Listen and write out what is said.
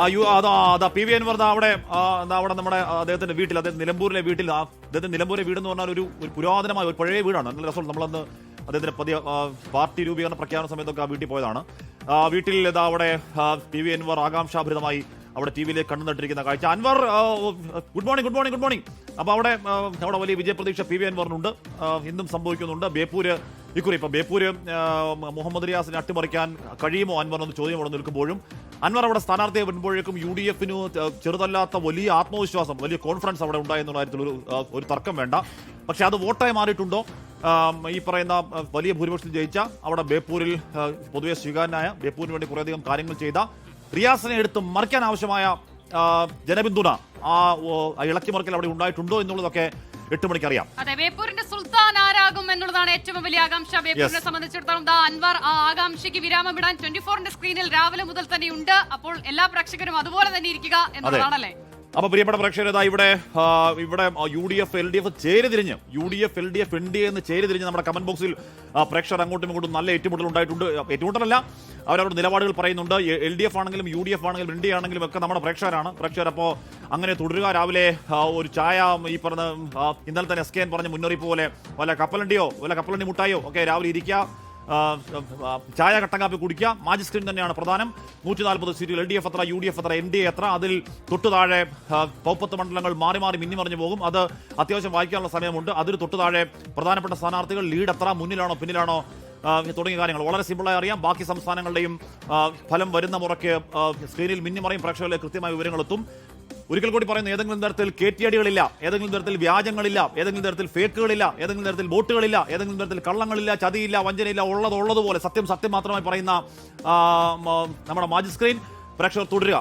അതാ P V Anwar അവിടെ നമ്മുടെ അദ്ദേഹത്തിന്റെ വീട്ടിൽ, അദ്ദേഹം നിലമ്പൂരിലെ വീട്ടിൽ, അദ്ദേഹത്തിന്റെ നിലമ്പൂരിലെ വീട് എന്ന് പറഞ്ഞാൽ ഒരു പുരാതനമായ ഒരു പഴയ വീടാണ്. നല്ല രസം. നമ്മളന്ന് അദ്ദേഹത്തിന്റെ പാർട്ടി രൂപീകരണ പ്രഖ്യാപന സമയത്തൊക്കെ ആ വീട്ടിൽ പോയതാണ്. വീട്ടിൽ അവിടെ പി വി അൻവർ ആകാംക്ഷാഭരിതമായി അവിടെ ടി വിയിലേക്ക് കണ്ണു നട്ടിരിക്കുന്ന കാഴ്ച. Anwar good morning, good morning, good morning. അപ്പോൾ അവിടെ വലിയ വിജയപ്രതീക്ഷ പി വി അൻവറിനുണ്ട്. ഇന്നും സംഭവിക്കുന്നുണ്ട്. ബേപ്പൂര് ഇക്കുറി ഇപ്പം ബേപ്പൂര് മുഹമ്മദ് റിയാസിനെ അട്ടിമറിക്കാൻ കഴിയുമോ അൻവർ എന്ന് ചോദ്യം അവിടെ നിൽക്കുമ്പോഴും അൻവർ അവിടെ സ്ഥാനാർത്ഥിയെ വരുമ്പോഴേക്കും യു ഡി എഫിന് ചെറുതല്ലാത്ത വലിയ ആത്മവിശ്വാസം, വലിയ കോൺഫിഡൻസ് അവിടെ ഉണ്ടായെന്നുള്ള കാര്യത്തിൽ ഒരു തർക്കം വേണ്ട. പക്ഷെ അത് വോട്ടായി മാറിയിട്ടുണ്ടോ? ഈ പറയുന്ന വലിയ ഭൂരിപക്ഷത്തിൽ ജയിച്ച അവിടെ ബേപ്പൂരിൽ പൊതുവെ സ്വീകാര്യനായ, ബേപ്പൂരിന് വേണ്ടി കുറേയധികം കാര്യങ്ങൾ ചെയ്ത റിയാസിനെ എടുത്ത് മറിക്കാൻ ആവശ്യമായ ജനപിന്തുണ, ആ ഇളക്കിമറിക്കൽ അവിടെ ഉണ്ടായിട്ടുണ്ടോ എന്നുള്ളതൊക്കെ 8 മണിക്ക് അറിയാം. അതെ, ബേപ്പൂരിന്റെ സുൽത്താൻ ആരാകും എന്നുള്ളതാണ് ഏറ്റവും വലിയ ആകാംക്ഷ. ബേപ്പൂരിനെ സംബന്ധിച്ചിടത്തോളം അൻവർ ആ ആകാംക്ഷയ്ക്ക് വിരാമം ഇടാൻ 24ന്റെ സ്ക്രീനിൽ രാവിലെ മുതൽ തന്നെ ഉണ്ട്. അപ്പോൾ എല്ലാ പ്രേക്ഷകരും അതുപോലെ തന്നെ ഇരിക്കുക എന്നുള്ളതാണല്ലേ. അപ്പൊ പ്രിയപ്പെട്ട പ്രേക്ഷകർ, ഇവിടെ U D F L D F ചേരിതിരിഞ്ഞ്, U D F L D F N D A എന്ന് ചേരിതിരിഞ്ഞ് നമ്മുടെ കമന്റ് ബോക്സിൽ പ്രേക്ഷകർ അങ്ങോട്ടും ഇങ്ങോട്ടും നല്ല ഏറ്റുമുട്ടൽ ഉണ്ടായിട്ടുണ്ട്. ഏറ്റുമുട്ടലല്ല, അവരവരുടെ നിലപാടുകൾ പറയുന്നുണ്ട്. എൽ ഡി എഫ് ആണെങ്കിലും യു ഡി എഫ് ആണെങ്കിലും എൻ ഡി എ ആണെങ്കിലും ഒക്കെ നമ്മുടെ പ്രേക്ഷകർ. അപ്പോൾ അങ്ങനെ തുടരുക. രാവിലെ ഒരു ചായ, ഈ പറഞ്ഞ ഇന്നലെ തന്നെ SKN പറഞ്ഞ മുന്നറിയിപ്പ് പോലെ വല്ല കപ്പലണ്ടി മുട്ടായോ ഒക്കെ രാവിലെ ഇരിക്കുക, ചായ കട്ടൻ കാപ്പി കുടിക്കുക. മാജിക് സ്ക്രീൻ തന്നെയാണ് പ്രധാനം. 140 സീറ്റുകൾ എൽ ഡി എഫ് എത്ര, യു ഡി എഫ് എത്ര, എൻ ഡി എ എത്ര, അതിൽ തൊട്ടു താഴെ 40 മണ്ഡലങ്ങൾ മാറി മിന്നിമറിഞ്ഞു പോകും. അത് അത്യാവശ്യം വായിക്കാനുള്ള സമയമുണ്ട്. അതിൽ തൊട്ടു താഴെ പ്രധാനപ്പെട്ട സ്ഥാനാർത്ഥികൾ, ലീഡ് എത്ര, മുന്നിലാണോ പിന്നിലാണോ തുടങ്ങിയ കാര്യങ്ങൾ വളരെ സിമ്പിളായി അറിയാം. ബാക്കി സംസ്ഥാനങ്ങളുടെയും ഫലം വരുന്ന മുറയ്ക്ക് സ്ക്രീനിൽ മിന്നിമറിയും പ്രേക്ഷകരിലേക്ക് കൃത്യമായ വിവരങ്ങൾ എത്തും. ഒരിക്കൽ കൂടി പറയുന്നു, ഏതെങ്കിലും തരത്തിൽ കേറ്റിയടികളില്ല, ഏതെങ്കിലും തരത്തിൽ വ്യാജങ്ങളില്ല, ഏതെങ്കിലും തരത്തിൽ ഫേക്കുകളില്ല, ഏതെങ്കിലും തരത്തിൽ ബോട്ടുകളില്ല, ഏതെങ്കിലും തരത്തിൽ കള്ളങ്ങളില്ല, ചതിയില്ല, വഞ്ചനയില്ല. ഉള്ളതുപോലെ സത്യം മാത്രമായി പറയുന്ന നമ്മുടെ മാജിക് സ്ക്രീൻ. പ്രേക്ഷകർ തുടരുക.